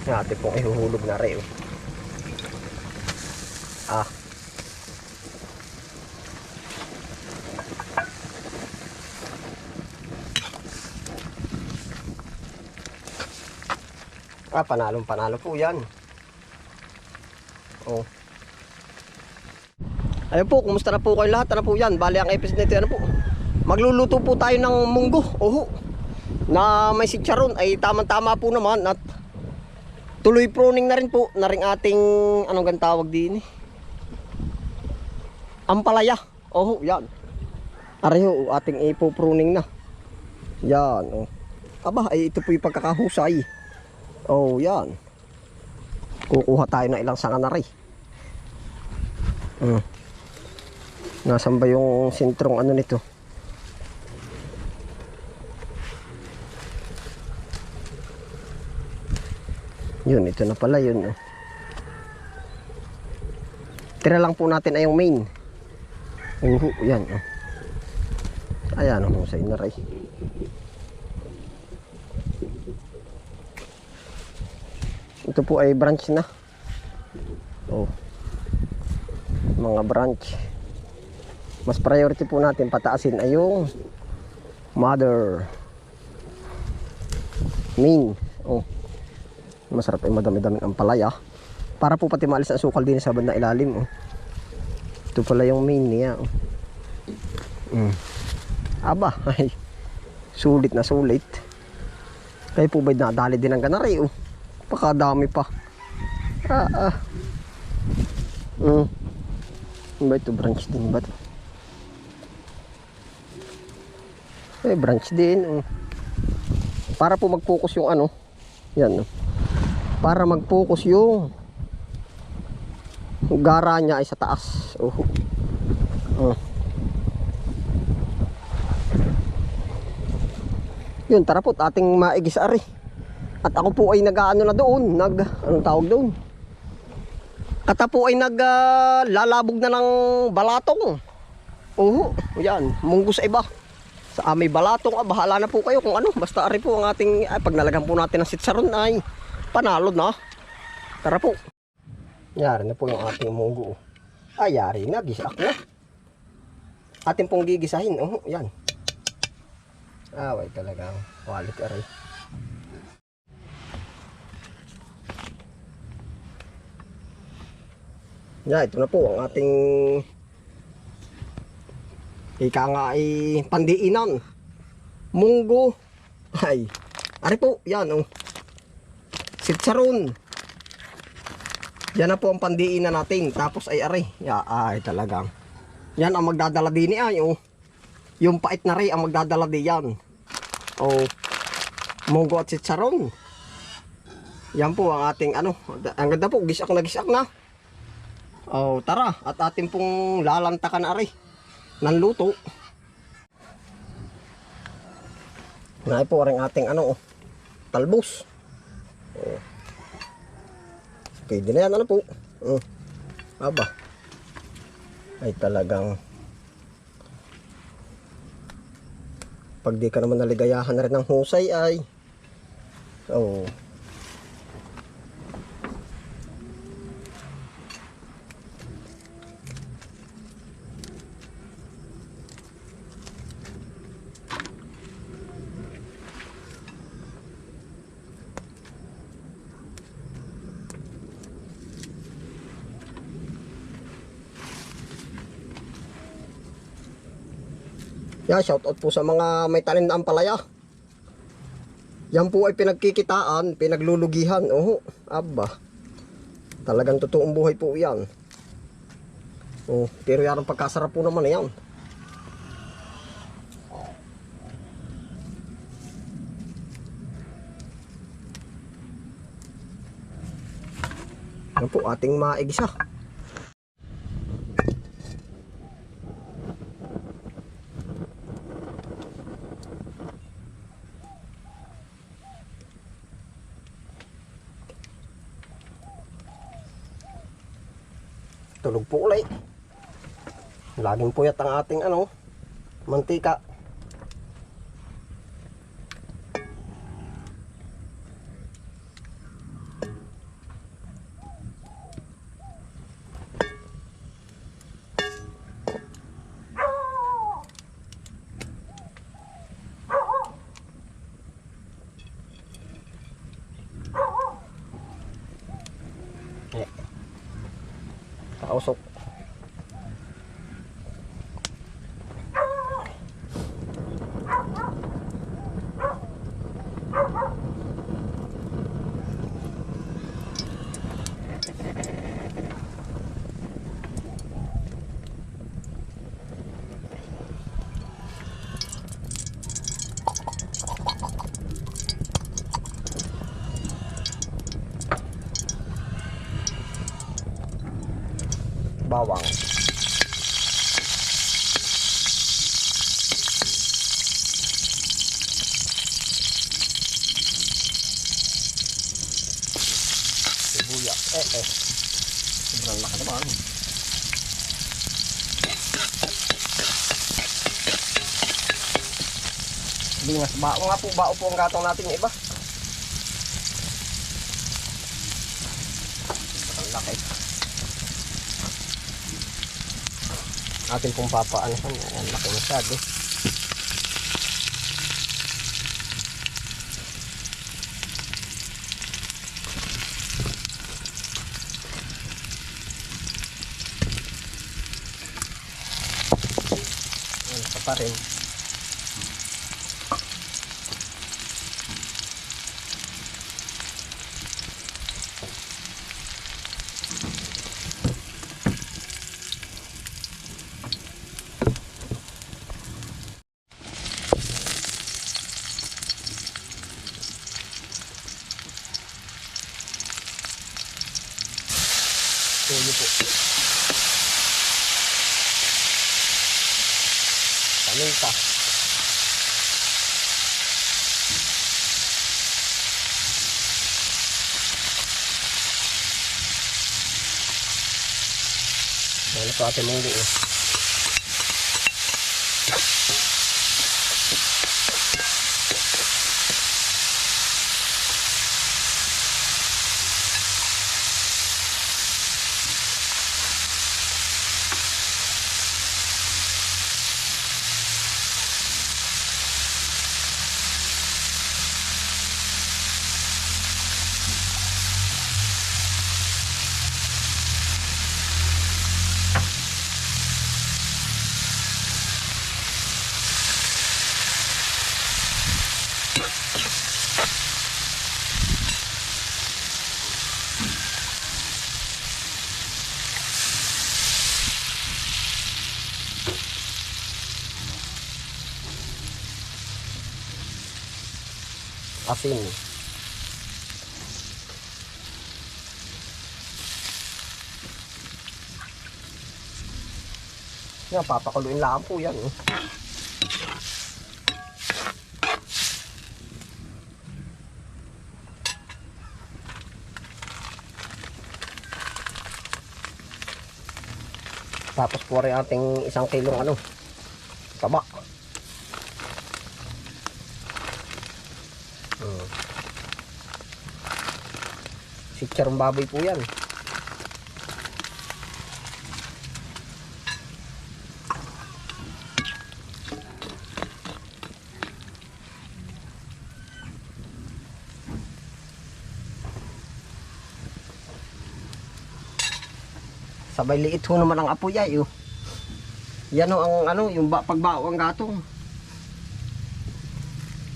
Yung ating pong ihuhulog na rin. Panalong panalo po yan. Oh. Ayun po, kumusta na po kayo lahat? Ano po yan? Bali ang episode nito, ano po? Magluluto po tayo ng munggo. Oho. Na may sitsaron ay tamang-tama po naman at tuloy pruning na rin po na ring ating anong gan tawag din eh. Ampalaya. Oho, yan. Areho, ating ipo-pruning na. Yan, oh. Aba, ay ito po yung pagkakahusay. Oh, yan. Kukuha tayo na ilang sanga na rin. Nasaan ba yung sentrong ano nito? Yun, ito na pala yun. Oh. Tira lang po natin ay yung main. Yan. Oh. Ayan, husay na rin. Ito po ay branch na. Oh. Mga branch. Mas priority po natin pataasin ay yung mother main. Oh. Masarap ay madami-daming ampalaya. Para po pati maalis ang sukal din sa bandang ilalim. Oh. Ito pala yung main niya. Oh. Aba, ay sulit na sulit. Kaya po ba'y nadali din ang ganari. Oh. Pakadami pa. Ba ito branch din ba? Branch din. Para po mag-focus yung ano. Yan. Para mag-focus yung gara niya ay sa taas. Yun, tara po ating maigis ari. At ako po ay nag-aano na doon, anong tawag doon? Kata po ay lalabog na ng balatong. Yan, munggo sa iba. Sa may balatong, bahala na po kayo kung ano. Basta ari po ang ating, pag nalagyan po natin ng sitsaron ay panalo na. Tara po. Yari na po yung ating munggo. Yari na, gisak na. Ating pong gigisahin, yan. Way talagang quality ari. Ito na po ang ating ika nga ay pandiinan. Munggo. Ari po, yan sitsaron. Yan na po ang pandiinan natin. Tapos ay ari. Ay talagang. Yan ang magdadala din ay yung pait na rin ang magdadala din yan. Munggo at sitsaron. Yan po ang ating ano. Ang ganda po, gisak na gisak na. Tara, at ating pong lalantakan ari ng luto. Ngayon po rin ating ano, talbos. Okay, din na yan ano po. Aba. Ay talagang pag di ka naman naligayahan na rin ng husay ay shout out po sa mga may tanim na ampalaya. Yan po ay pinagkikitaan, pinaglulugihan. Aba. Talagang totoong buhay po yan. Pero yan ang pagkasarap po naman yan. Yan po ating maigisa. Tulog po ulit. Laging puyat ang ating mantika. Kausok. Bawang. Sibuyas. Sobrang laki naman. Lingas. Bao nga po. Bao po ang gatong natin yung iba. Sobrang laki. Atin pong papaan. Ayan, laki masyado. Ayan, isa pa rin. Tuyo po. Paminta. Ano po ating munggo eh. Asin. Yan, papakuluin lang po yan. Tapos po rin ating 1 kilong taba. Sitsarong baboy po yan. Sabay liit ho naman ang apoy ay oh. Yan ho ang yung pagbao ang gatong.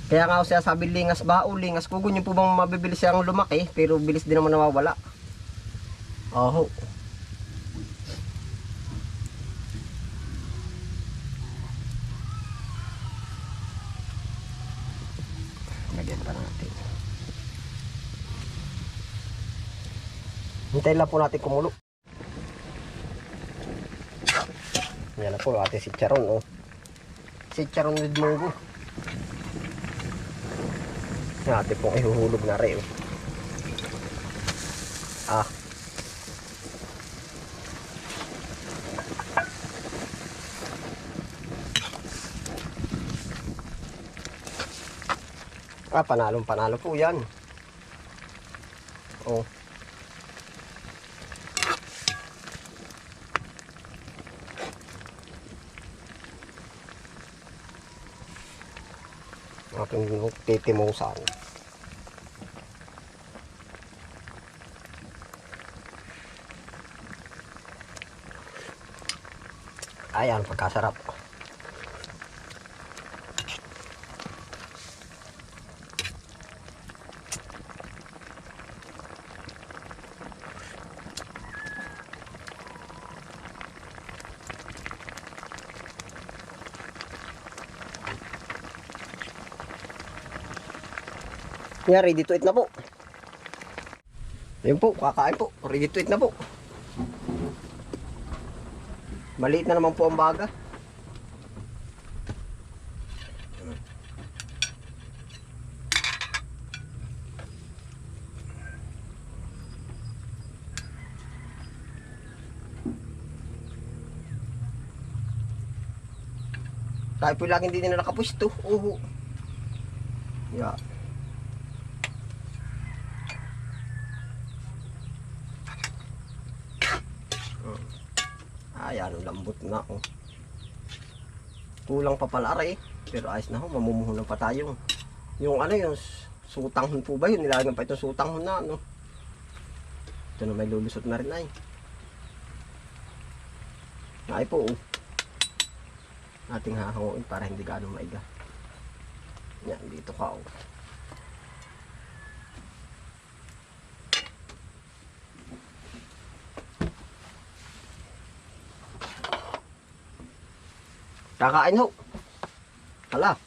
Kaya nga ako siya sabi lingas bao, lingas kugon yung po bang mabibili siyang lumaki pero bilis din naman nawawala. Oho. Lagyan pa natin. Hintayin lang po natin kumulo. Yan na po ating sitcharon oh. Sitcharon with munggo. Natin pong ihuhulog na rin. Panalong-panalo po yan. Oh. Ating titimusan. Ayan, pagkasarap. Yan, ready to eat na po. Ayun po, kakain po. Ready to eat na po. Maliit na naman po ang baga. Tayo po laging hindi na nakapwisto. Uhu. Yeah. Ayan, lambot na oh. Kulang pa pala rin. Pero ayos na ho, mamumuhunan pa tayo. Yung ano yung sutanghon po ba yun? Nilagyan pa itong sutanghon na ano. Ito na may lulusot na rin ay. Ay po oh. Ating hahanguin para hindi gaano maiga. Yan, dito ka oh. Kakain ho. Hala.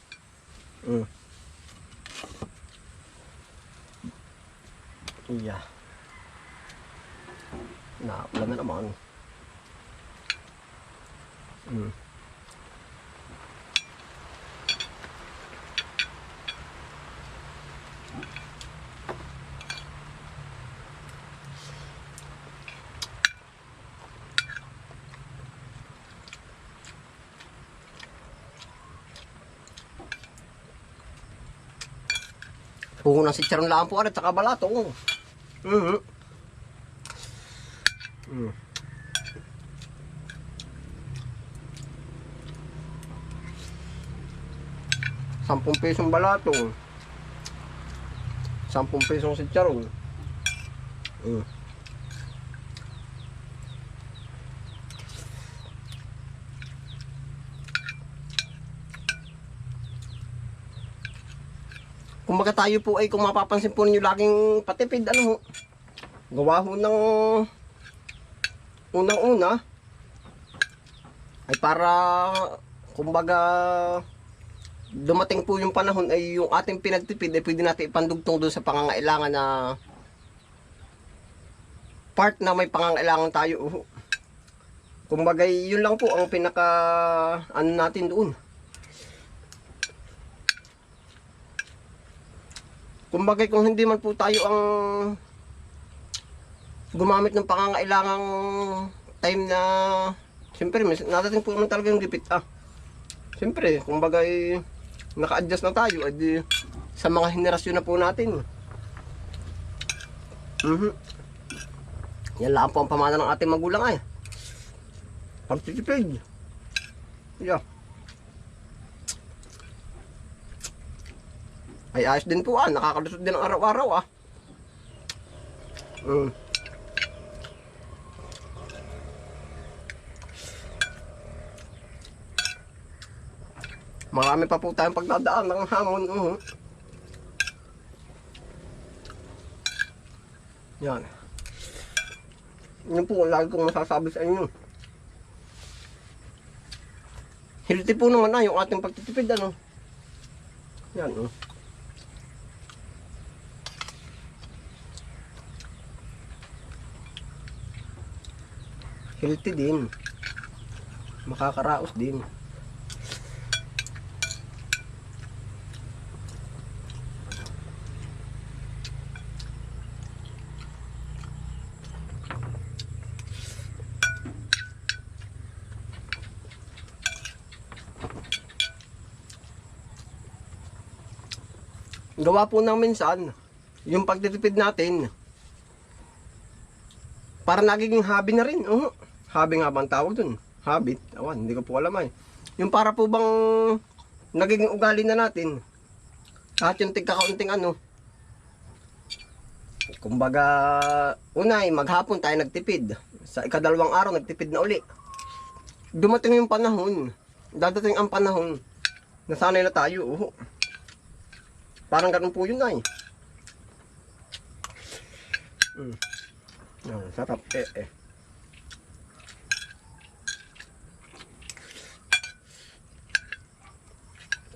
Iya. Wala na naman. Puho ng sitsaron lang po at saka balato. ₱10 balato. 10 pisong sitsaron. Kumbaga tayo po ay kung mapapansin po ninyo laging patipid ano ho. Gawa ho ng unang-una ay para kumbaga dumating po yung panahon ay yung ating pinagtipid ay pwede natin ipandugtong doon sa pangangailangan na part na may pangangailangan tayo. Kumbaga yun lang po ang pinaka ano natin doon. Kumbaga kung hindi man po tayo ang gumamit ng pangangailangang time na siyempre nadating po naman talaga yung gipit siyempre kumbaga naka-adjust na tayo di, sa mga henerasyon na po natin. Yan lang po ang pamana ng ating magulang ay pagtitipid. Yeah. Ay ayos din po nakakalusot din ang araw-araw Marami pa po tayong pagdadaan ng hamon. Yan. Yun po ang lagi kong masasabi sa inyo. Healthy po naman yung ating pagtitipid Yan healthy din. Makakaraos din. Gawa po ng minsan yung pagtitipid natin para nagiging hobby na rin. Hobby nga ba ang tawag dun? Habit? Hindi ko po alam yung para po bang nagiging ugali na natin. Kahit yung tigkakaunting kumbaga unay maghapon tayo nagtipid. Sa ikadalawang araw nagtipid na uli. dumating yung panahon, dadating ang panahon, nasanay na tayo, oh. Parang ganun po yun ay. Sarap,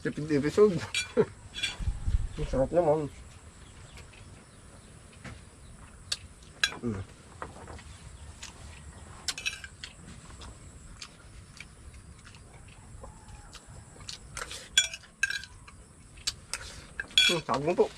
Tipid episode. Ang sarap naman. Saging po.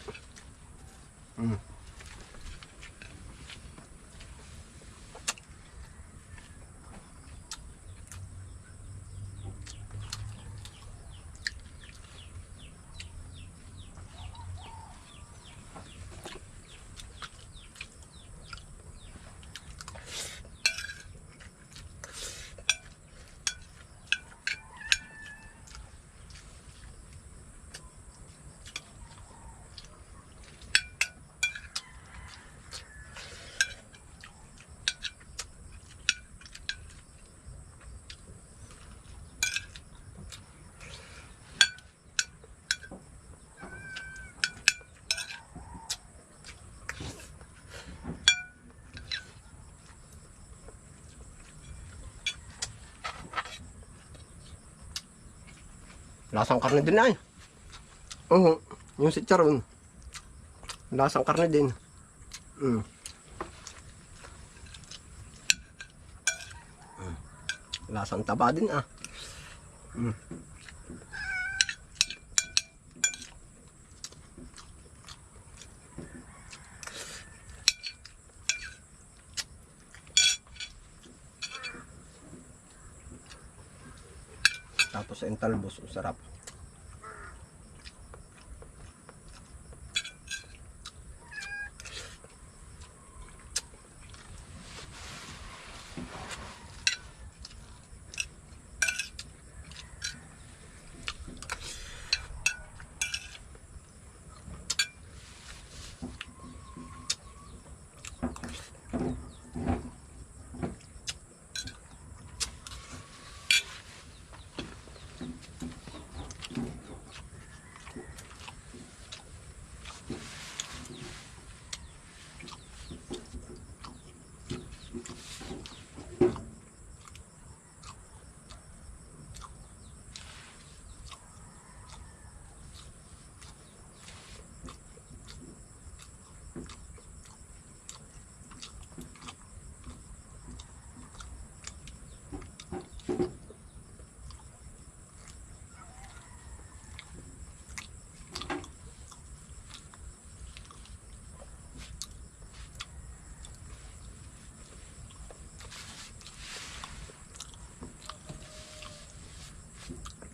Lasang karne din ay. Yung chicharon. Lasang karne din. Lasang taba din ah. Tapos yung talbos, sarap.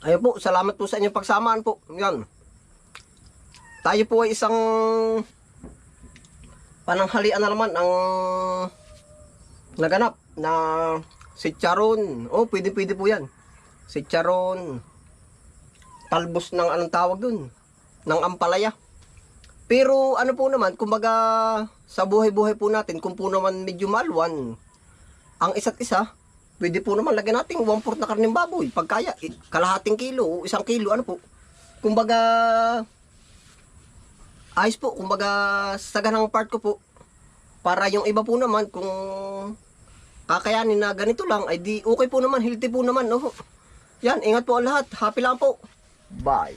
Ayun po, salamat po sa inyong pagsamaan po. Yan. Tayo po ay isang pananghalian na naman ang naganap na chicharon. Oh, pwede po yan. Chicharon. Talbos ng anong tawag dun? Ng ampalaya. Pero ano po naman, kumbaga sa buhay-buhay po natin, kung po naman medyo malwan ang isa't isa, pwede po naman lagyan natin 1/4 na karneng baboy. Pagkaya, kalahating kilo o 1 kilo, ano po. Kumbaga, ayos po. Kumbaga, sa ganang part ko po. Para yung iba po naman, kung kakayanin na ganito lang, ay di okay po naman, healthy po naman. No? Yan, ingat po ang lahat. Happy lang po. Bye.